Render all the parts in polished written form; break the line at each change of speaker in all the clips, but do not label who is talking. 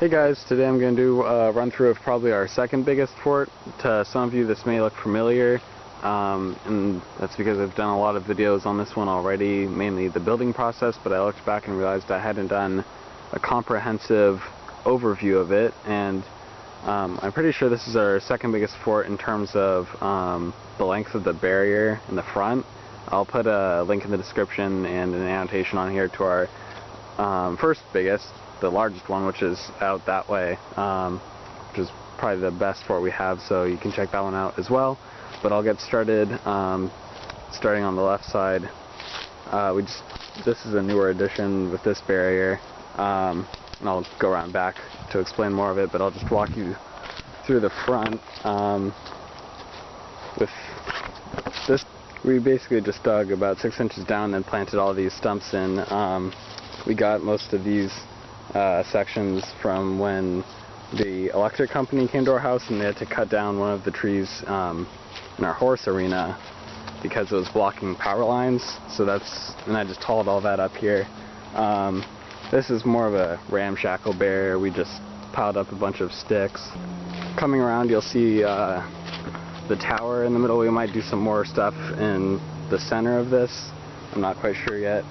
Hey guys, today I'm going to do a run through of probably our second biggest fort. To some of you this may look familiar, and that's because I've done a lot of videos on this one already, mainly the building process, but I looked back and realized I hadn't done a comprehensive overview of it, and I'm pretty sure this is our second biggest fort in terms of the length of the barrier in the front. I'll put a link in the description and an annotation on here to our first biggest, the largest one, which is out that way, which is probably the best fort we have, so you can check that one out as well. But I'll get started, starting on the left side. This is a newer addition with this barrier, and I'll go around back to explain more of it, but I'll just walk you through the front. With this, we basically just dug about 6 inches down and planted all these stumps in. We got most of these sections from when the electric company came to our house and they had to cut down one of the trees in our horse arena because it was blocking power lines. So and I just hauled all that up here. This is more of a ramshackle barrier. We just piled up a bunch of sticks. Coming around, you'll see the tower in the middle. We might do some more stuff in the center of this. I'm not quite sure yet.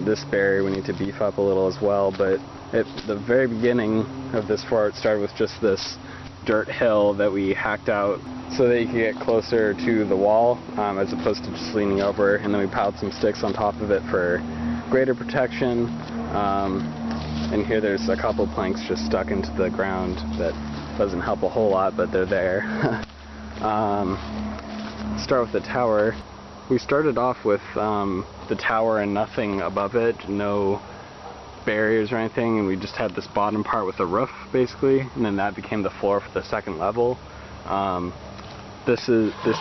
This barrier we need to beef up a little as well, but at the very beginning of this fort started with just this dirt hill that we hacked out so that you could get closer to the wall, as opposed to just leaning over, and then we piled some sticks on top of it for greater protection. And here there's a couple planks just stuck into the ground that doesn't help a whole lot, but they're there. Start with the tower. We started off with the tower and nothing above it, no barriers or anything, and we just had this bottom part with a roof basically, and then that became the floor for the second level. This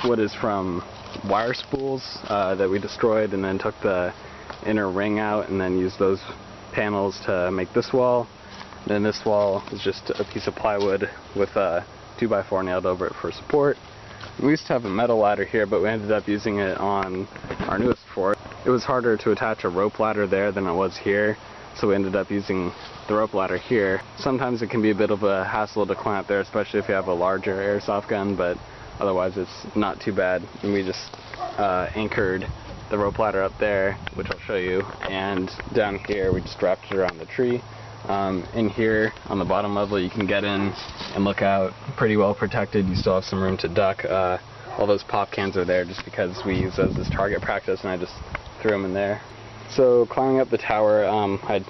wood is from wire spools that we destroyed, and then took the inner ring out and then used those panels to make this wall. Then this wall is just a piece of plywood with a 2x4 nailed over it for support. We used to have a metal ladder here, but we ended up using it on our newest fort. It was harder to attach a rope ladder there than it was here, so we ended up using the rope ladder here. Sometimes it can be a bit of a hassle to clamp there, especially if you have a larger airsoft gun, but otherwise it's not too bad. And we just anchored the rope ladder up there, which I'll show you, and down here we just wrapped it around the tree. In here on the bottom level you can get in and look out, pretty well protected. You still have some room to duck. All those pop cans are there just because we use those as target practice, and I just threw them in there. So climbing up the tower, I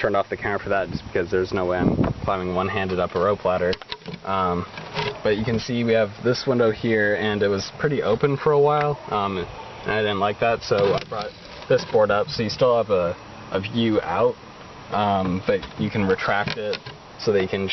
turned off the camera for that just because there's no way I'm climbing one-handed up a rope ladder. But you can see we have this window here, and it was pretty open for a while, and I didn't like that, so I brought this board up so you still have a view out. But you can retract it so that you can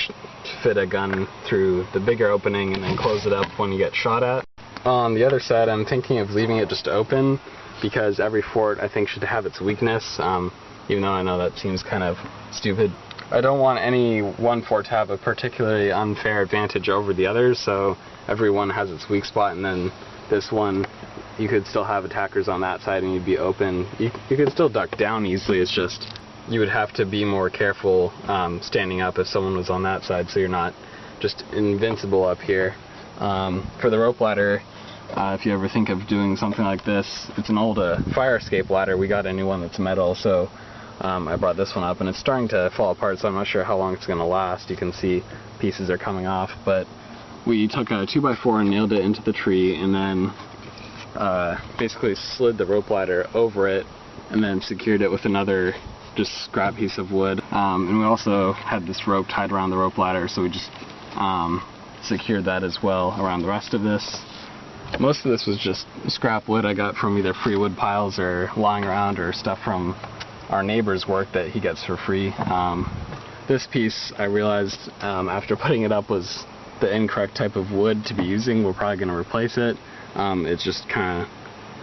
fit a gun through the bigger opening and then close it up when you get shot at. On the other side, I'm thinking of leaving it just open because every fort I think should have its weakness, even though I know that seems kind of stupid. I don't want any one fort to have a particularly unfair advantage over the others, so everyone has its weak spot, and then this one you could still have attackers on that side and you'd be open. You could still duck down easily, it's just you would have to be more careful standing up if someone was on that side, so you're not just invincible up here. For the rope ladder, if you ever think of doing something like this, it's an old fire escape ladder. We got a new one that's metal, so I brought this one up, and it's starting to fall apart, so I'm not sure how long it's going to last. You can see pieces are coming off, but we took a 2x4 and nailed it into the tree, and then basically slid the rope ladder over it, and then secured it with another just scrap piece of wood. And we also had this rope tied around the rope ladder, so we just secured that as well around the rest of this. Most of this was just scrap wood I got from either free wood piles or lying around, or stuff from our neighbor's work that he gets for free. This piece I realized after putting it up was the incorrect type of wood to be using. We're probably going to replace it. It's just kind of,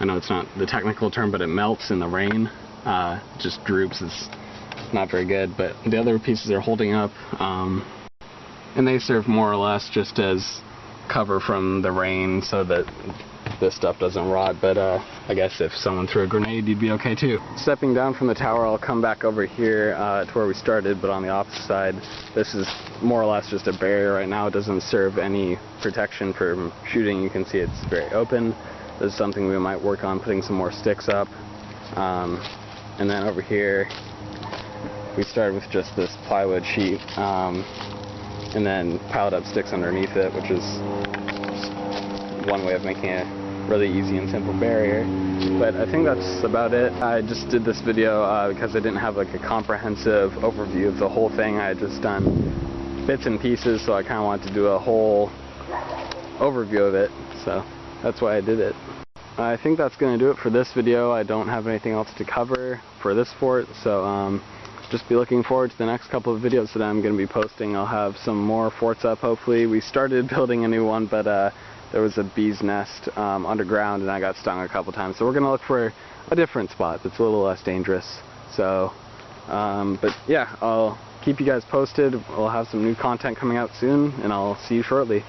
I know it's not the technical term, but it melts in the rain. Just droops. It's not very good, but the other pieces are holding up, and they serve more or less just as cover from the rain, so that this stuff doesn't rot, but I guess if someone threw a grenade, you'd be okay too. Stepping down from the tower, I'll come back over here to where we started, but on the opposite side. This is more or less just a barrier right now. It doesn't serve any protection from shooting. You can see it's very open. This is something we might work on, putting some more sticks up. And then over here, we started with just this plywood sheet, and then piled up sticks underneath it, which is one way of making a really easy and simple barrier. But I think that's about it. I just did this video because I didn't have like a comprehensive overview of the whole thing. I had just done bits and pieces, so I kind of wanted to do a whole overview of it, so that's why I did it. I think that's going to do it for this video. I don't have anything else to cover for this fort, so just be looking forward to the next couple of videos that I'm going to be posting. I'll have some more forts up, hopefully. We started building a new one, but there was a bee's nest underground and I got stung a couple times, so we're going to look for a different spot that's a little less dangerous. So, but yeah, I'll keep you guys posted. We'll have some new content coming out soon, and I'll see you shortly.